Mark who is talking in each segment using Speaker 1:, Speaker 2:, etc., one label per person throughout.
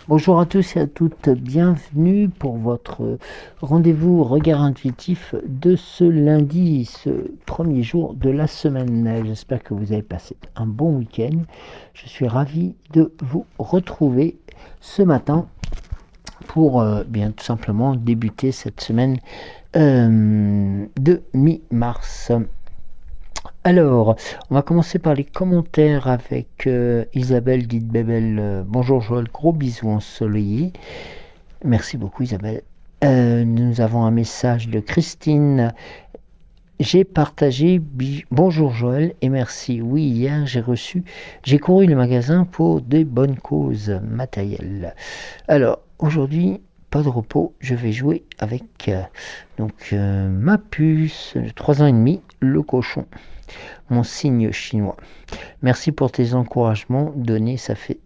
Speaker 1: Bonjour à tous et à toutes, bienvenue pour votre rendez-vous regard intuitif de ce lundi, ce premier jour de la semaine. J'espère que vous avez passé un bon week-end. Je suis ravi de vous retrouver ce matin pour bien tout simplement débuter cette semaine de mi-mars. Alors, on va commencer par les commentaires avec Isabelle dite Bébel. Bonjour Joël, gros bisous ensoleillés. Merci beaucoup Isabelle. Nous avons un message de Christine. J'ai partagé bonjour Joël et merci. Oui, hier j'ai couru le magasin pour des bonnes causes matérielles. Alors, aujourd'hui, pas de repos, je vais jouer avec ma puce de 3 ans et demi, le cochon. Mon signe chinois. Merci pour tes encouragements donnés, ça fait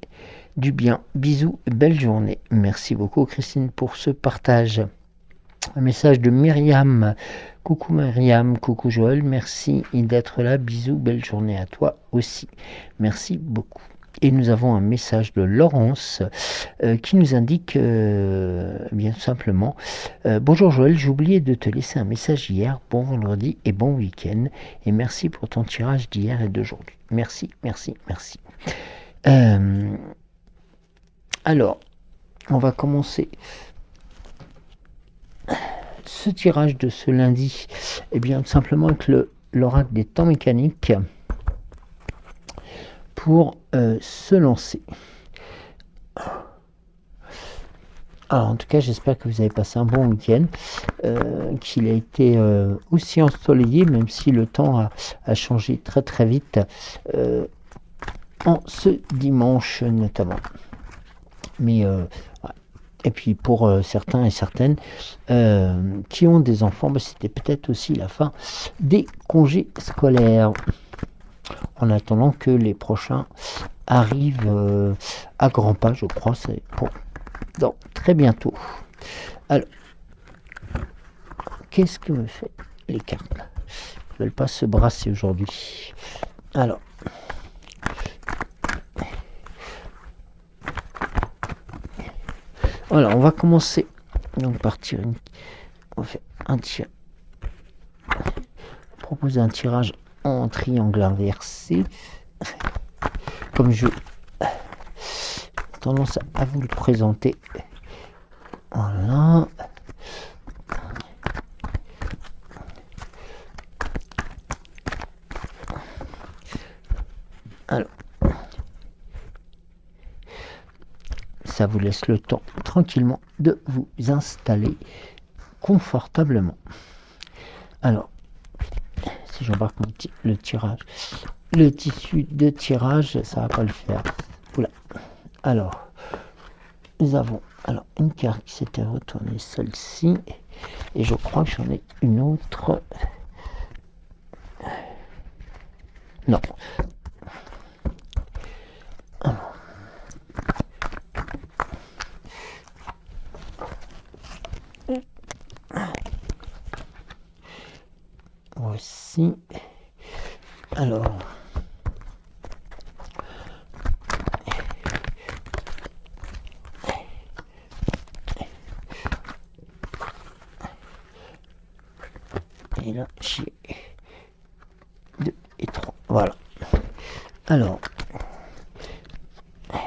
Speaker 1: du bien. Bisous, belle journée. Merci beaucoup Christine pour ce partage. Un message de Myriam. Coucou Myriam, coucou Joël, merci d'être là. Bisous, belle journée à toi aussi. Merci beaucoup. Et nous avons un message de Laurence qui nous indique bien simplement bonjour Joël, j'ai oublié de te laisser un message hier. Bon vendredi et bon week-end. Et merci pour ton tirage d'hier et d'aujourd'hui. Merci, merci, merci. Alors, on va commencer ce tirage de ce lundi. Et bien simplement avec l'oracle des temps mécaniques pour se lancer. Alors, en tout cas, j'espère que vous avez passé un bon week-end, qu'il a été aussi ensoleillé, même si le temps a changé très très vite en ce dimanche notamment. Mais et puis pour certains et certaines qui ont des enfants, c'était peut-être aussi la fin des congés scolaires. En attendant que les prochains arrivent à grands pas, je crois, c'est pour dans très bientôt. Alors, qu'est-ce que me fait les cartes? Ils ne veulent pas se brasser aujourd'hui. Alors, voilà, on va commencer. Donc partir. On fait un tir. Proposer un tirage en triangle inversé. Comme je tendance à vous le présenter. Voilà. Alors, ça vous laisse le temps tranquillement de vous installer confortablement. Alors, si j'embarque le tirage, le tissu de tirage, ça va pas le faire. Oula. Alors, nous avons une carte qui s'était retournée, celle-ci, et je crois que j'en ai une autre. Non. Alors. Voici. Alors. Et là, j'ai 2 et 3. Voilà. Alors, on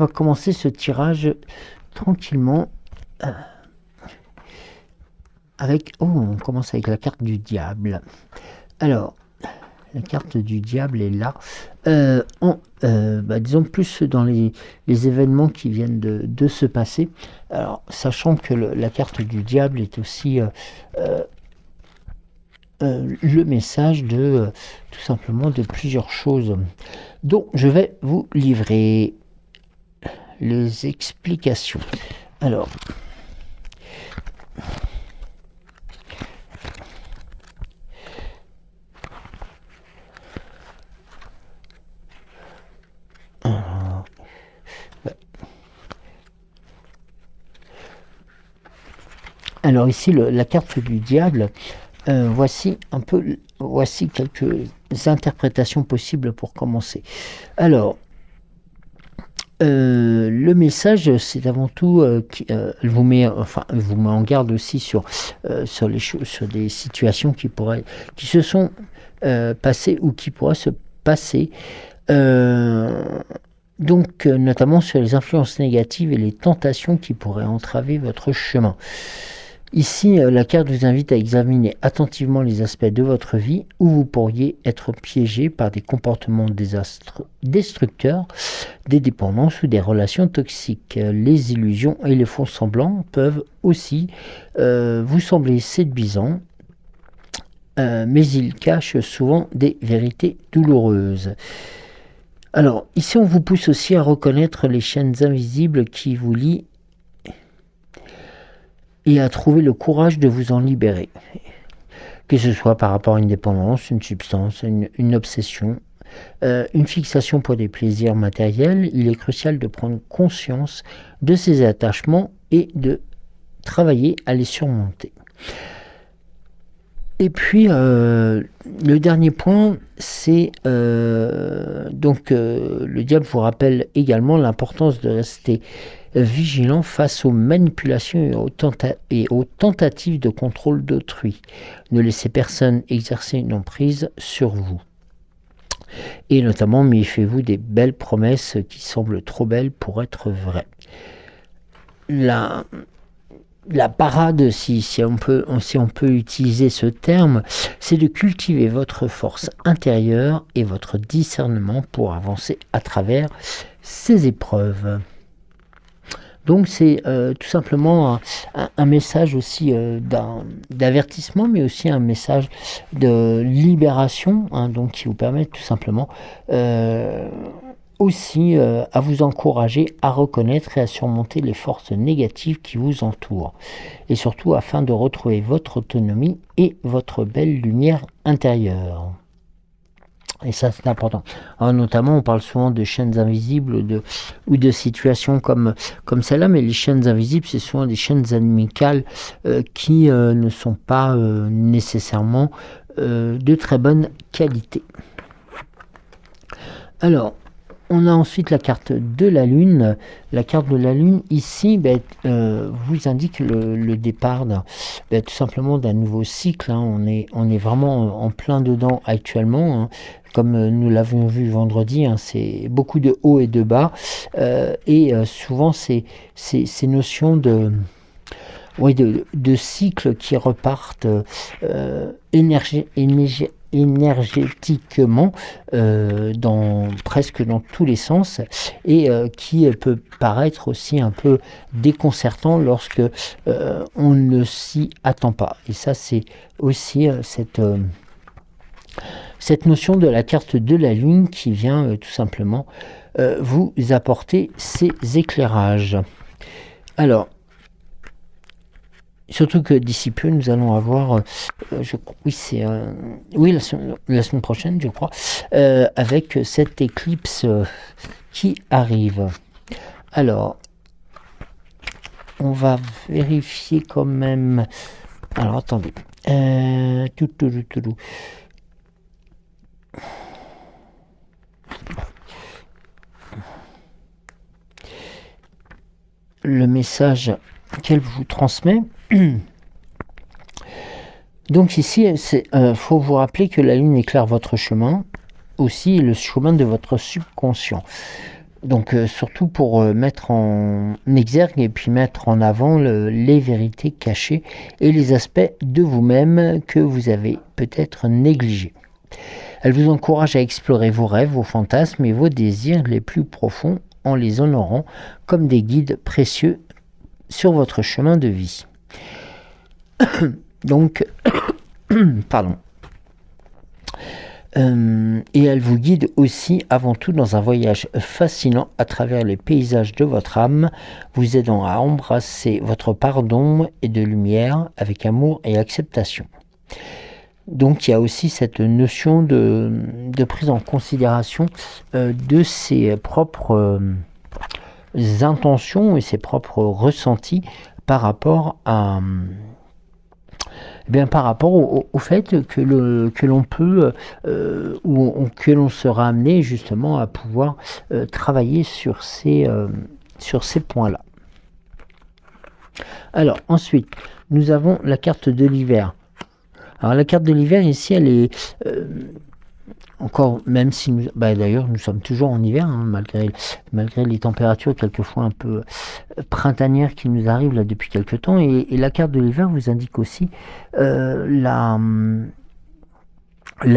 Speaker 1: va commencer ce tirage tranquillement avec... Oh, on commence avec la carte du diable. Alors, la carte du diable est là. Disons plus dans les événements qui viennent de se passer. Alors, sachant que la carte du diable est aussi... le message de tout simplement de plusieurs choses dont je vais vous livrer les explications. Alors, alors ici la carte du diable. Voici quelques interprétations possibles pour commencer. Alors, Le message, c'est avant tout, elle vous met en garde aussi sur des situations qui se sont passées ou qui pourraient se passer. Donc, notamment sur les influences négatives et les tentations qui pourraient entraver votre chemin. Ici, la carte vous invite à examiner attentivement les aspects de votre vie où vous pourriez être piégé par des comportements destructeurs, des dépendances ou des relations toxiques. Les illusions et les faux semblants peuvent aussi vous sembler séduisants, mais ils cachent souvent des vérités douloureuses. Alors, ici, on vous pousse aussi à reconnaître les chaînes invisibles qui vous lient et à trouver le courage de vous en libérer. Que ce soit par rapport à une dépendance, une substance, une obsession, une fixation pour des plaisirs matériels, il est crucial de prendre conscience de ces attachements et de travailler à les surmonter. Et puis, le dernier point, c'est le diable vous rappelle également l'importance de rester vigilant face aux manipulations et aux tentatives de contrôle d'autrui. Ne laissez personne exercer une emprise sur vous. Et notamment, méfiez-vous des belles promesses qui semblent trop belles pour être vraies. La parade, si on peut utiliser ce terme, c'est de cultiver votre force intérieure et votre discernement pour avancer à travers ces épreuves. Donc c'est tout simplement un message aussi d'avertissement, mais aussi un message de libération, donc qui vous permet tout simplement aussi à vous encourager à reconnaître et à surmonter les forces négatives qui vous entourent. Et surtout afin de retrouver votre autonomie et votre belle lumière intérieure. Et ça, c'est important. Alors, notamment, on parle souvent de chaînes invisibles ou de situations comme celle-là, mais les chaînes invisibles, c'est souvent des chaînes amicales qui ne sont pas nécessairement de très bonne qualité. Alors, on a ensuite la carte de la Lune. La carte de la Lune, ici, vous indique le départ tout simplement d'un nouveau cycle. On est vraiment en plein dedans actuellement. Comme nous l'avons vu vendredi, c'est beaucoup de hauts et de bas. Et souvent, ces notions de cycles qui repartent énergétiquement presque dans tous les sens et qui peut paraître aussi un peu déconcertant lorsque on ne s'y attend pas. Et ça, c'est aussi cette notion de la carte de la Lune qui vient tout simplement vous apporter ces éclairages. Alors, surtout que d'ici peu, nous allons avoir, la semaine prochaine, je crois, avec cette éclipse qui arrive. Alors, on va vérifier quand même. Alors, attendez. Le message qu'elle vous transmet. Donc ici, il faut vous rappeler que la Lune éclaire votre chemin, aussi le chemin de votre subconscient. Donc surtout pour mettre en exergue et puis mettre en avant les vérités cachées et les aspects de vous-même que vous avez peut-être négligés. Elle vous encourage à explorer vos rêves, vos fantasmes et vos désirs les plus profonds en les honorant comme des guides précieux sur votre chemin de vie. Donc, pardon. Et elle vous guide aussi avant tout dans un voyage fascinant à travers les paysages de votre âme, vous aidant à embrasser votre part d'ombre et de lumière avec amour et acceptation. Donc il y a aussi cette notion de prise en considération de ses propres intentions et ses propres ressentis par rapport à Eh bien, par rapport au fait que l'on peut, que l'on sera amené justement à pouvoir travailler sur ces points-là. Alors, ensuite, nous avons la carte de l'hiver. Alors, la carte de l'hiver, ici, elle est encore, même si d'ailleurs, nous sommes toujours en hiver, hein, malgré les températures quelquefois un peu printanières qui nous arrivent là depuis quelques temps. Et la carte de l'hiver vous indique aussi la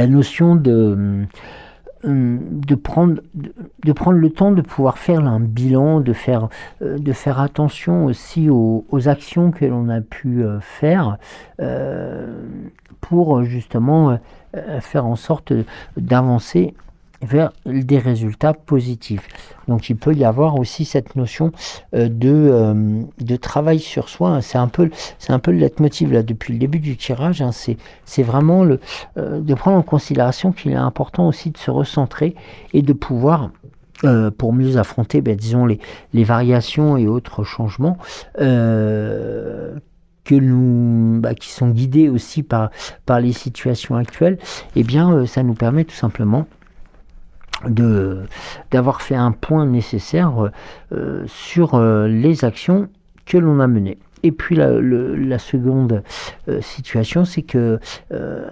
Speaker 1: notion de prendre le temps de pouvoir faire un bilan, de faire attention aussi aux actions que l'on a pu faire pour justement faire en sorte d'avancer vers des résultats positifs. Donc il peut y avoir aussi cette notion de travail sur soi. C'est un peu le leitmotiv là depuis le début du tirage. Hein. C'est vraiment de prendre en considération qu'il est important aussi de se recentrer et de pouvoir pour mieux affronter, disons, les variations et autres changements qui sont guidés aussi par les situations actuelles. Ça nous permet tout simplement d'avoir fait un point nécessaire sur les actions que l'on a menées. Et puis la seconde situation, c'est que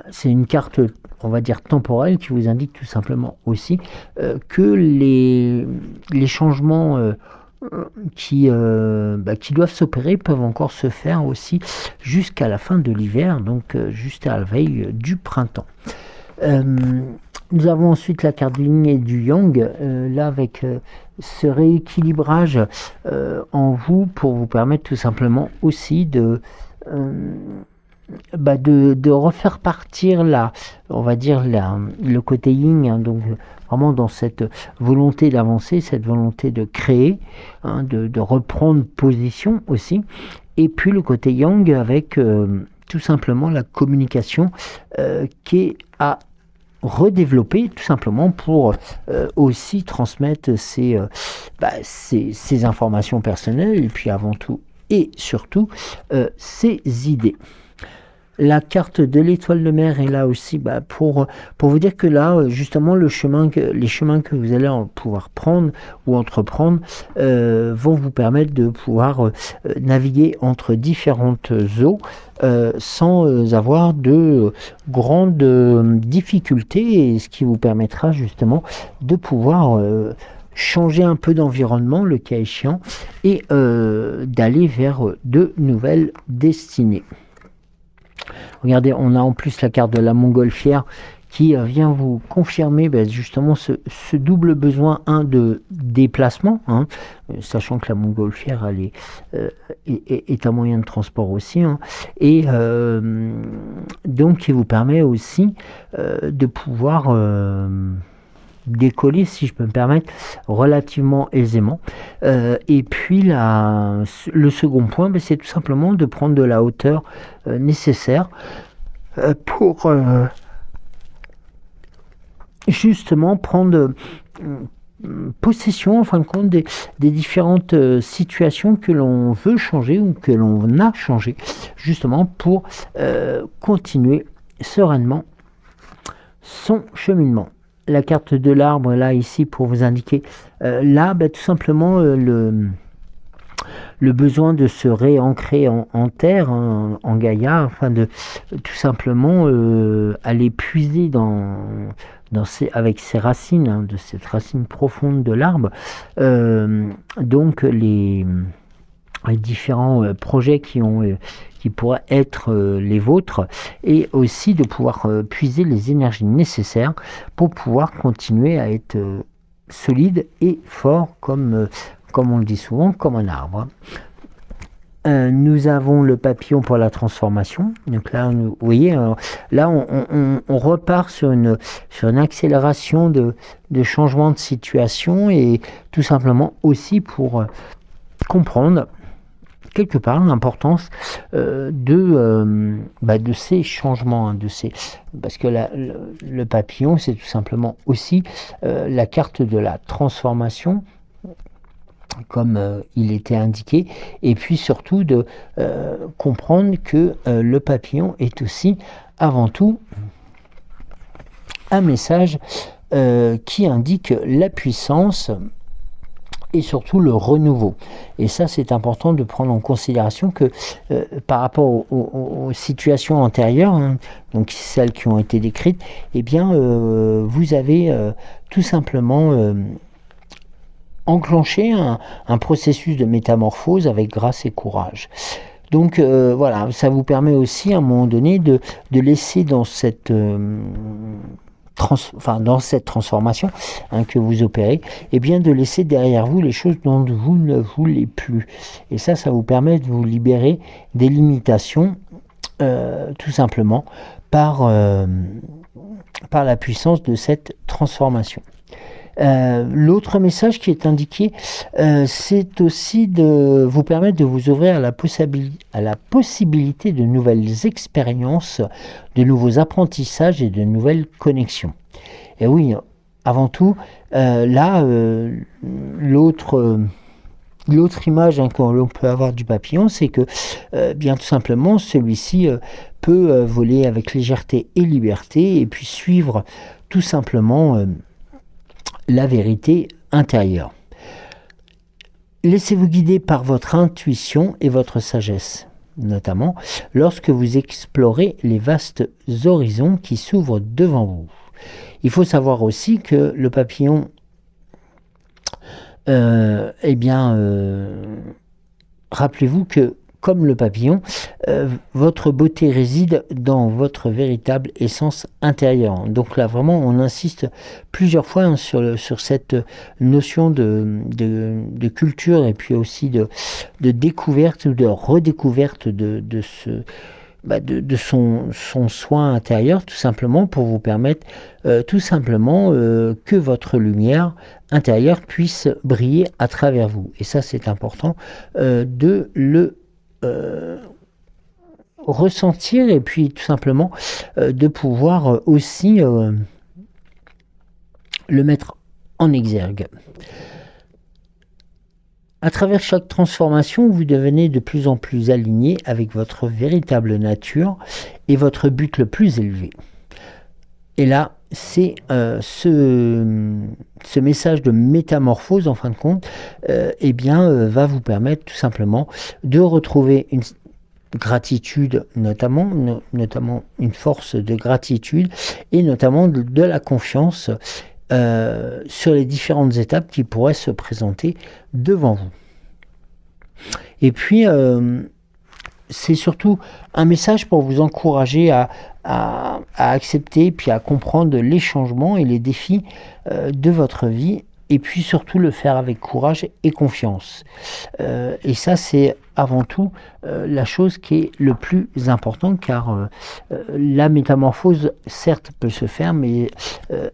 Speaker 1: c'est une carte, on va dire, temporelle qui vous indique tout simplement aussi que les changements qui doivent s'opérer peuvent encore se faire aussi jusqu'à la fin de l'hiver, donc juste à la veille du printemps. Nous avons ensuite la carte du yin et du yang, là avec ce rééquilibrage en vous pour vous permettre tout simplement aussi de refaire partir le côté yin, hein, donc vraiment dans cette volonté d'avancer, cette volonté de créer, hein, de reprendre position aussi, et puis le côté yang avec tout simplement la communication qui est à redévelopper tout simplement pour aussi transmettre ces informations personnelles et puis avant tout et surtout ces idées. La carte de l'étoile de mer est là aussi pour vous dire que là, justement, les chemins que vous allez pouvoir prendre ou entreprendre vont vous permettre de pouvoir naviguer entre différentes eaux sans avoir de grandes difficultés, et ce qui vous permettra justement de pouvoir changer un peu d'environnement, le cas échéant, et d'aller vers de nouvelles destinées. Regardez, on a en plus la carte de la montgolfière qui vient vous confirmer justement ce double besoin de déplacement, hein, sachant que la montgolfière elle est un moyen de transport aussi, hein, et donc qui vous permet aussi de pouvoir décoller, si je peux me permettre, relativement aisément. Et puis le second point, c'est tout simplement de prendre de la hauteur nécessaire pour justement prendre possession en fin de compte des différentes situations que l'on veut changer ou que l'on a changé, justement pour continuer sereinement son cheminement. La carte de l'arbre là ici pour vous indiquer tout simplement le besoin de se réancrer en terre, en Gaïa, afin de tout simplement aller puiser avec ses racines, hein, de cette racine profonde de l'arbre, donc les différents projets qui pourraient être les vôtres, et aussi de pouvoir puiser les énergies nécessaires pour pouvoir continuer à être solide et fort comme on le dit souvent, comme un arbre. Nous avons le papillon pour la transformation. Donc là, vous voyez, là on repart sur une accélération de changement de situation, et tout simplement aussi pour comprendre quelque part l'importance de ces changements, parce que le papillon, c'est tout simplement aussi la carte de la transformation, comme il était indiqué, et puis surtout de comprendre que le papillon est aussi avant tout un message qui indique la puissance et surtout le renouveau. Et ça, c'est important de prendre en considération que par rapport aux situations antérieures, hein, donc celles qui ont été décrites, eh bien, vous avez tout simplement enclenché un processus de métamorphose avec grâce et courage. Donc voilà, ça vous permet aussi à un moment donné de laisser dans cette dans cette transformation que vous opérez, et bien de laisser derrière vous les choses dont vous ne voulez plus. Et ça vous permet de vous libérer des limitations, tout simplement par la puissance de cette transformation. L'autre message qui est indiqué, c'est aussi de vous permettre de vous ouvrir à la possibilité de nouvelles expériences, de nouveaux apprentissages et de nouvelles connexions. Et oui, avant tout, l'autre image que l'on peut avoir du papillon, c'est que bien tout simplement, celui-ci peut voler avec légèreté et liberté, et puis suivre tout simplement la vérité intérieure. Laissez-vous guider par votre intuition et votre sagesse, notamment lorsque vous explorez les vastes horizons qui s'ouvrent devant vous. Il faut savoir aussi que le papillon, rappelez-vous que comme le papillon, votre beauté réside dans votre véritable essence intérieure. Donc là, vraiment, on insiste plusieurs fois sur cette notion de culture et puis aussi de découverte ou de redécouverte de son soin intérieur, tout simplement pour vous permettre que votre lumière intérieure puisse briller à travers vous. Et ça, c'est important de le ressentir, et puis tout simplement de pouvoir aussi le mettre en exergue. À travers chaque transformation, vous devenez de plus en plus aligné avec votre véritable nature et votre but le plus élevé. Et là, c'est ce message de métamorphose, en fin de compte, va vous permettre tout simplement de retrouver une gratitude, notamment une force de gratitude, et notamment de la confiance sur les différentes étapes qui pourraient se présenter devant vous. Et puis, c'est surtout un message pour vous encourager à accepter puis à comprendre les changements et les défis de votre vie, et puis surtout le faire avec courage et confiance. Et ça, c'est avant tout la chose qui est le plus importante, car la métamorphose, certes, peut se faire, mais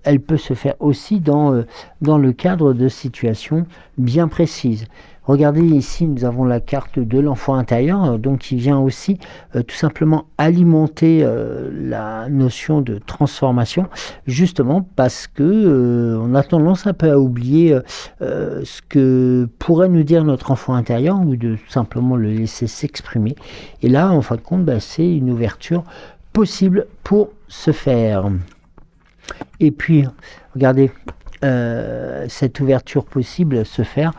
Speaker 1: elle peut se faire aussi dans le cadre de situations bien précises. Regardez ici, nous avons la carte de l'enfant intérieur, donc qui vient aussi tout simplement alimenter la notion de transformation, justement parce que on a tendance un peu à oublier ce que pourrait nous dire notre enfant intérieur, ou de tout simplement le laisser s'exprimer. Et là, en fin de compte, c'est une ouverture possible pour se faire. Et puis, regardez, cette ouverture possible se faire.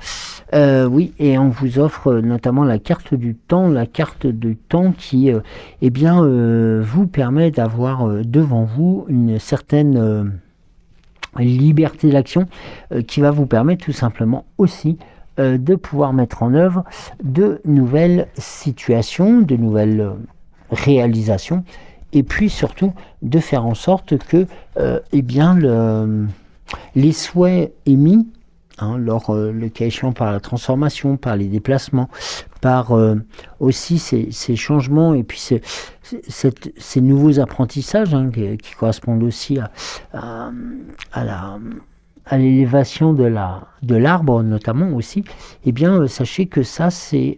Speaker 1: Oui, et on vous offre notamment la carte du temps qui vous permet d'avoir devant vous une certaine liberté d'action qui va vous permettre tout simplement aussi de pouvoir mettre en œuvre de nouvelles situations, de nouvelles réalisations, et puis surtout de faire en sorte que les souhaits émis, le cas échéant par la transformation, par les déplacements, par aussi ces changements, et puis ces nouveaux apprentissages qui correspondent aussi à l'élévation de l'arbre notamment aussi, sachez que ça, c'est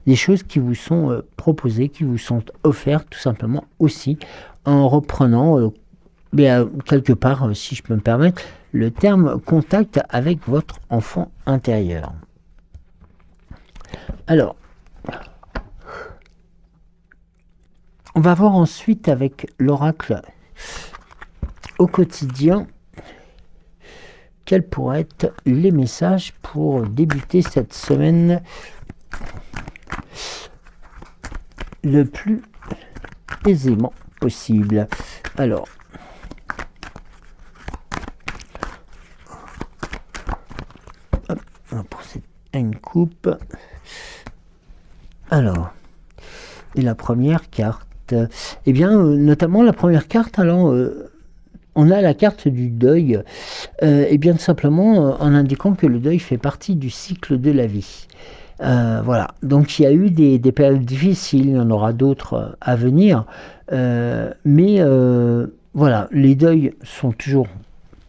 Speaker 1: des choses qui vous sont proposées, qui vous sont offertes tout simplement aussi, en reprenant quelque part, si je peux me permettre, le terme contact avec votre enfant intérieur. Alors, on va voir ensuite avec l'oracle au quotidien quels pourraient être les messages pour débuter cette semaine le plus aisément possible. Alors, hop, on va procéder à une coupe. Alors, et la première carte, eh bien, notamment la première carte, alors, on a la carte du deuil, et bien tout simplement en indiquant que le deuil fait partie du cycle de la vie. Voilà, donc il y a eu des périodes difficiles, il y en aura d'autres à venir, mais voilà, les deuils sont toujours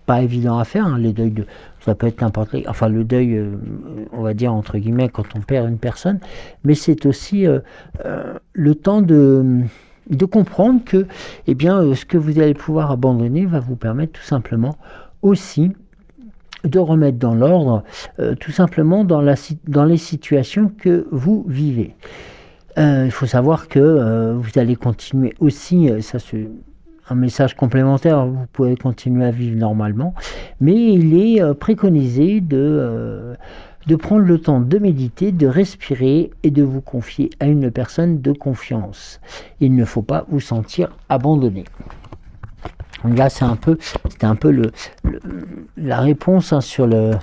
Speaker 1: pas évidents à faire, hein, les deuils ça peut être n'importe quel, enfin le deuil, on va dire entre guillemets quand on perd une personne, mais c'est aussi le temps de comprendre que eh bien, ce que vous allez pouvoir abandonner va vous permettre tout simplement aussi de remettre dans l'ordre, tout simplement dans les situations que vous vivez. Il faut savoir que vous allez continuer aussi, ça c'est un message complémentaire, vous pouvez continuer à vivre normalement, mais il est préconisé de prendre le temps de méditer, de respirer et de vous confier à une personne de confiance. Il ne faut pas vous sentir abandonné. Là, c'était un peu la réponse, hein, sur le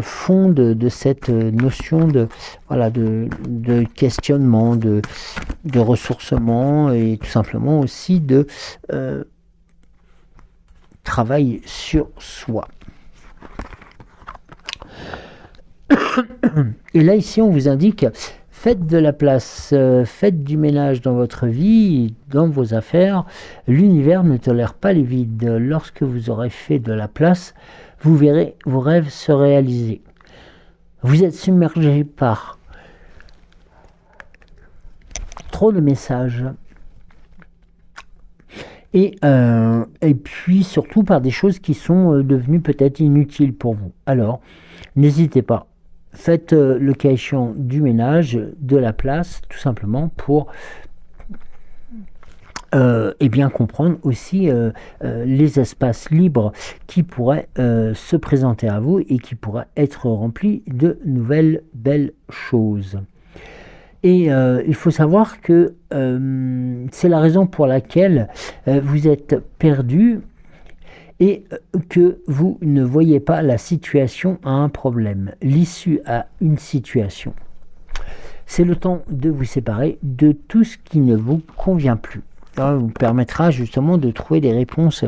Speaker 1: fond de cette notion de questionnement, de ressourcement et tout simplement aussi de travail sur soi. Et là, ici, on vous indique: faites de la place, faites du ménage dans votre vie, dans vos affaires. L'univers ne tolère pas les vides. Lorsque vous aurez fait de la place, vous verrez vos rêves se réaliser. Vous êtes submergé par trop de messages. Et puis surtout par des choses qui sont devenues peut-être inutiles pour vous. Alors, n'hésitez pas. Faites le cas échéant du ménage, de la place, tout simplement pour bien comprendre aussi les espaces libres qui pourraient se présenter à vous et qui pourraient être remplis de nouvelles belles choses. Et il faut savoir que c'est la raison pour laquelle vous êtes perdu et que vous ne voyez pas la situation à un problème, l'issue à une situation. C'est le temps de vous séparer de tout ce qui ne vous convient plus. Ça vous permettra justement de trouver des réponses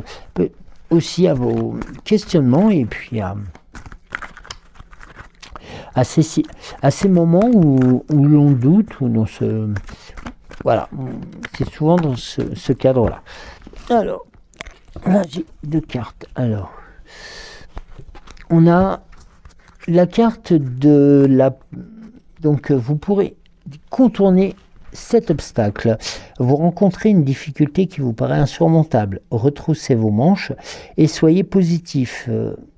Speaker 1: aussi à vos questionnements et puis à ces moments où l'on doute, où l'on se... Voilà, c'est souvent dans ce cadre-là. Alors, là j'ai deux cartes. Alors, on a la carte de la... Donc vous pourrez contourner cet obstacle. Vous rencontrez une difficulté qui vous paraît insurmontable. Retroussez vos manches et soyez positif.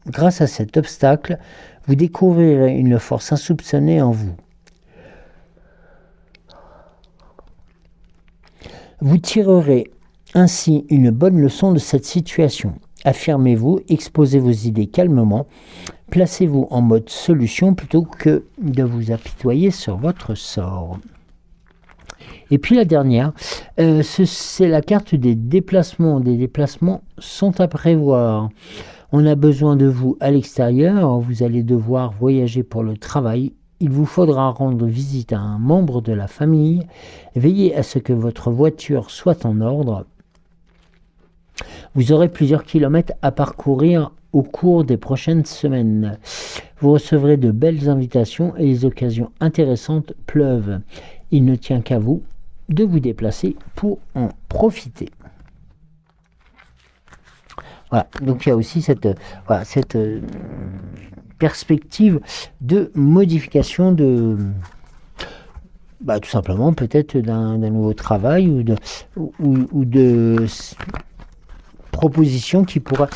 Speaker 1: Grâce à cet obstacle, vous découvrirez une force insoupçonnée en vous. Vous tirerez ainsi une bonne leçon de cette situation. Affirmez-vous, exposez vos idées calmement, placez-vous en mode solution plutôt que de vous apitoyer sur votre sort. Et puis la dernière, c'est la carte des déplacements. Des déplacements sont à prévoir. On a besoin de vous à l'extérieur, vous allez devoir voyager pour le travail. Il vous faudra rendre visite à un membre de la famille. Veillez à ce que votre voiture soit en ordre. Vous aurez plusieurs kilomètres à parcourir au cours des prochaines semaines. Vous recevrez de belles invitations et les occasions intéressantes pleuvent. Il ne tient qu'à vous de vous déplacer pour en profiter. Voilà, donc il y a aussi cette perspective de modification de... tout simplement peut-être d'un nouveau travail ou de proposition qui pourra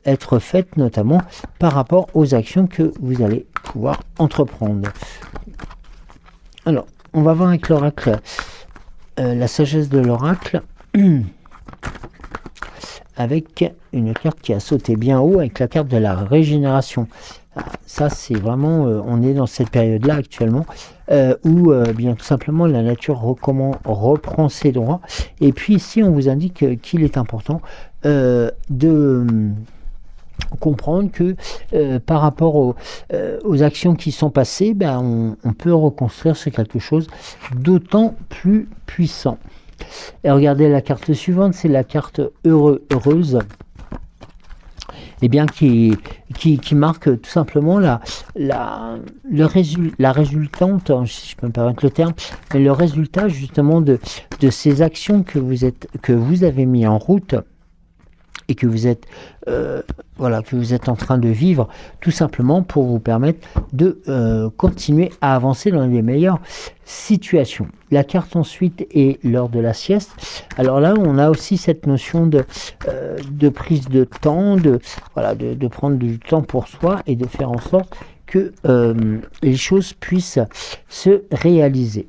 Speaker 1: être faite, notamment par rapport aux actions que vous allez pouvoir entreprendre. Alors, on va voir avec l'oracle, la sagesse de l'oracle, avec une carte qui a sauté bien haut, avec la carte de la régénération. Ça, c'est vraiment, on est dans cette période-là actuellement, où bien tout simplement la nature reprend ses droits. Et puis ici, on vous indique qu'il est important de comprendre que par rapport aux actions qui sont passées, ben, on peut reconstruire sur quelque chose d'autant plus puissant. Et regardez la carte suivante, c'est la carte heureuse. Eh bien, qui marque tout simplement la résultante, si je peux me permettre le terme, mais le résultat justement de ces actions que vous avez mis en route et que vous êtes en train de vivre, tout simplement pour vous permettre de continuer à avancer dans les meilleures situations. La carte ensuite est l'heure de la sieste. Alors là, on a aussi cette notion de prise de temps, de prendre du temps pour soi et de faire en sorte que les choses puissent se réaliser.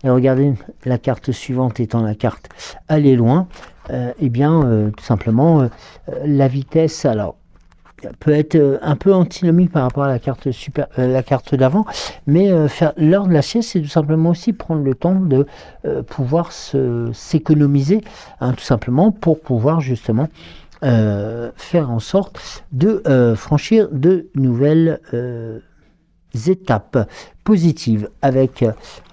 Speaker 1: Et regardez, la carte suivante étant la carte aller loin, tout simplement, la vitesse, alors, peut être un peu antinomique par rapport à la carte d'avant, mais faire l'heure de la sieste, c'est tout simplement aussi prendre le temps de pouvoir s'économiser, tout simplement pour pouvoir justement faire en sorte de franchir de nouvelles étapes positives. Avec,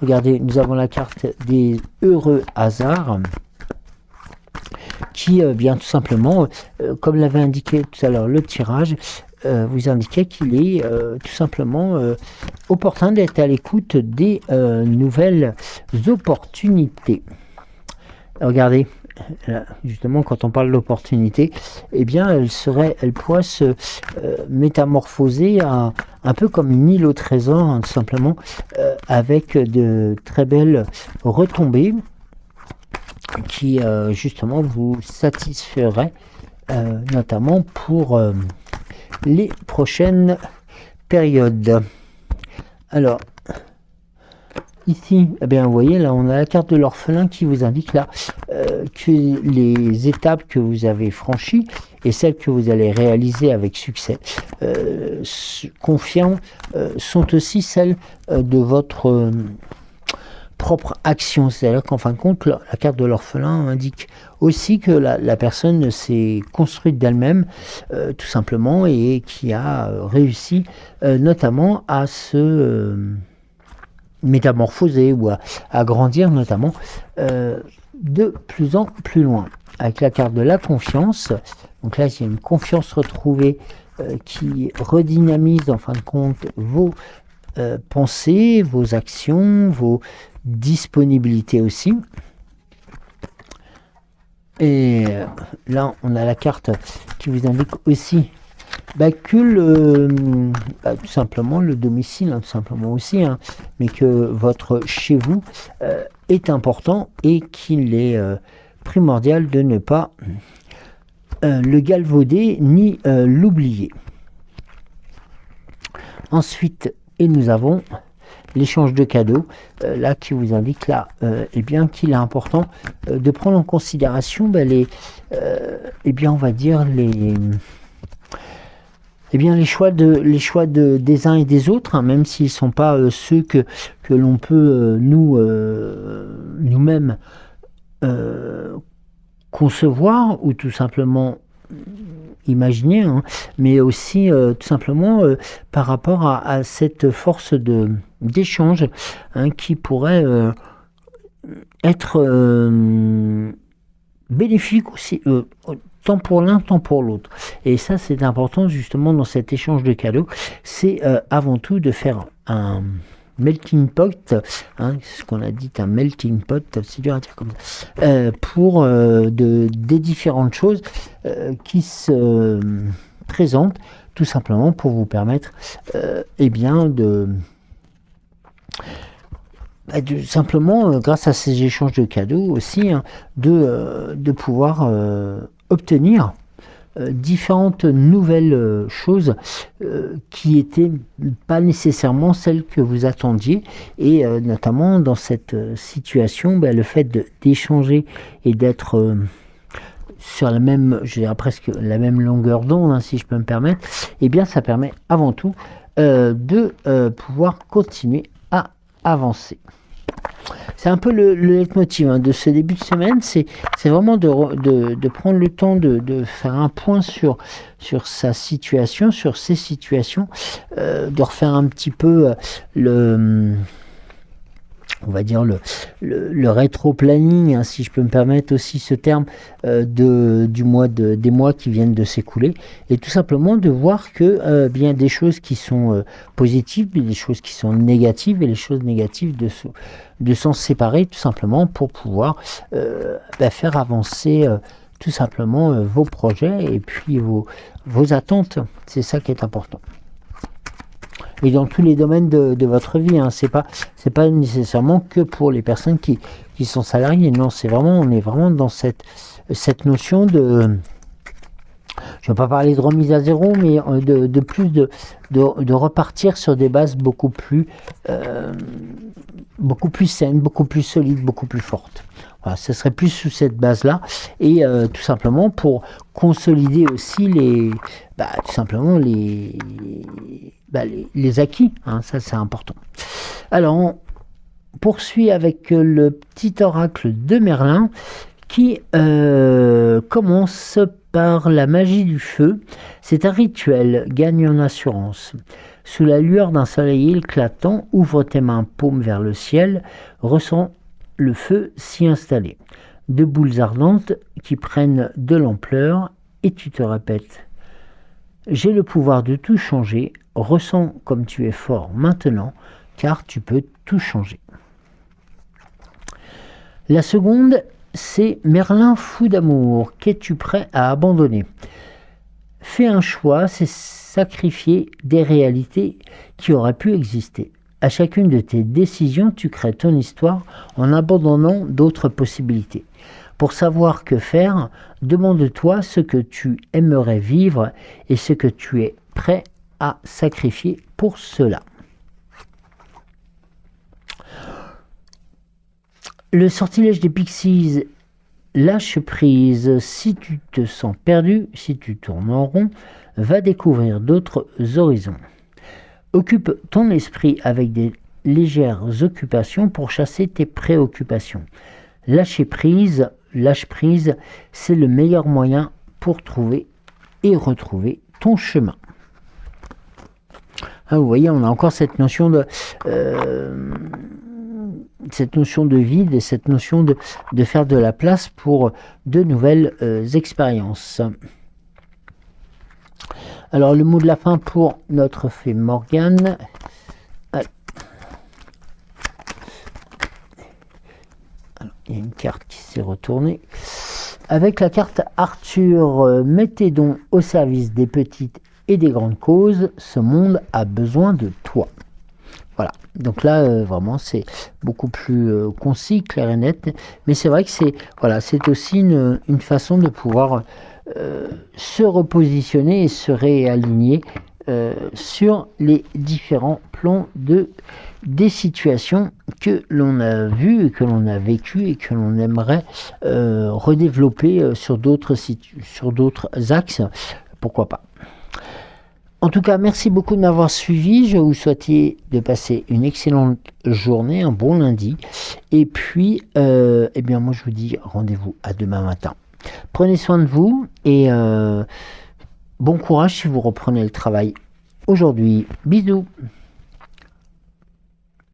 Speaker 1: regardez, nous avons la carte des heureux hasards, qui bien tout simplement, comme l'avait indiqué tout à l'heure le tirage, vous indiquait qu'il est tout simplement opportun d'être à l'écoute des nouvelles opportunités. Regardez, là, justement, quand on parle d'opportunité, eh bien, elle pourrait se métamorphoser un peu comme une île au trésor, tout simplement, avec de très belles retombées qui justement vous satisferait notamment pour les prochaines périodes. Alors ici, eh bien, vous voyez, là on a la carte de l'orphelin qui vous indique là que les étapes que vous avez franchies et celles que vous allez réaliser avec succès confiant sont aussi celles de votre propre action. C'est-à-dire qu'en fin de compte, la carte de l'orphelin indique aussi que la personne s'est construite d'elle-même, tout simplement, et qui a réussi notamment à se métamorphoser ou à grandir, notamment, de plus en plus loin. Avec la carte de la confiance, donc là, il y a une confiance retrouvée qui redynamise, en fin de compte, vos pensées, vos actions, vos disponibilités aussi. Et là, on a la carte qui vous indique aussi que tout simplement le domicile, tout simplement aussi, mais que votre chez vous est important et qu'il est primordial de ne pas le galvauder ni l'oublier. Ensuite, et nous avons l'échange de cadeaux, là qui vous indique là, bien qu'il est important de prendre en considération on va dire les choix des uns et des autres, même s'ils ne sont pas ceux que l'on peut nous-mêmes concevoir ou tout simplement imaginer, mais aussi tout simplement par rapport à cette force d'échange qui pourrait être bénéfique aussi, tant pour l'un, tant pour l'autre. Et ça, c'est important justement dans cet échange de cadeaux, c'est avant tout de faire un melting pot, ce qu'on a dit, un melting pot, c'est dur à dire comme ça, pour des différentes choses qui se présentent, tout simplement pour vous permettre simplement, grâce à ces échanges de cadeaux aussi, de pouvoir obtenir différentes nouvelles choses qui n'étaient pas nécessairement celles que vous attendiez. Et notamment dans cette situation, le fait d'échanger et d'être sur la même, je dirais presque la même longueur d'onde, si je peux me permettre, eh bien ça permet avant tout de pouvoir continuer à avancer. C'est un peu le leitmotiv de ce début de semaine, c'est vraiment de prendre le temps de faire un point sur sa situation, sur ses situations, de refaire un petit peu on va dire le rétro-planning, si je peux me permettre aussi ce terme, des mois qui viennent de s'écouler, et tout simplement de voir que bien des choses qui sont positives, des choses qui sont négatives, et les choses négatives de s'en séparer tout simplement pour pouvoir faire avancer tout simplement vos projets et puis vos attentes. C'est ça qui est important. Et dans tous les domaines de votre vie, c'est pas nécessairement que pour les personnes qui sont salariées. Non, on est vraiment dans cette notion de, je ne vais pas parler de remise à zéro, mais de repartir sur des bases beaucoup plus saines, beaucoup plus solides, beaucoup plus fortes. Voilà, ce serait plus sous cette base-là, et tout simplement pour consolider aussi les acquis, ça c'est important. Alors on poursuit avec le petit oracle de Merlin qui commence par la magie du feu. C'est un rituel, gagne en assurance. Sous la lueur d'un soleil éclatant, ouvre tes mains paumes vers le ciel, ressens le feu s'y installer. Deux boules ardentes qui prennent de l'ampleur et tu te répètes: j'ai le pouvoir de tout changer, ressens comme tu es fort maintenant, car tu peux tout changer. La seconde, c'est Merlin fou d'amour, qu'es-tu prêt à abandonner? Fais un choix, c'est sacrifier des réalités qui auraient pu exister. À chacune de tes décisions, tu crées ton histoire en abandonnant d'autres possibilités. Pour savoir que faire, demande-toi ce que tu aimerais vivre et ce que tu es prêt à sacrifier pour cela. Le sortilège des Pixies, lâche prise. Si tu te sens perdu, si tu tournes en rond, va découvrir d'autres horizons. Occupe ton esprit avec des légères occupations pour chasser tes préoccupations. Lâche prise, c'est le meilleur moyen pour trouver et retrouver ton chemin. Vous voyez, on a encore cette notion de vide et cette notion de faire de la place pour de nouvelles expériences. Alors, le mot de la fin pour notre fée Morgane. Alors, il y a une carte qui s'est retournée. Avec la carte Arthur, mettez donc au service des petites et des grandes causes, ce monde a besoin de toi. Voilà, donc là, vraiment, c'est beaucoup plus concis, clair et net. Mais c'est vrai que c'est aussi une façon de pouvoir se repositionner et se réaligner sur les différents plans des situations que l'on a vues et que l'on a vécues et que l'on aimerait redévelopper sur d'autres axes, pourquoi pas. En tout cas, merci beaucoup de m'avoir suivi. Je vous souhaite de passer une excellente journée, un bon lundi. Et puis, moi, je vous dis rendez-vous à demain matin. Prenez soin de vous et bon courage si vous reprenez le travail aujourd'hui. Bisous.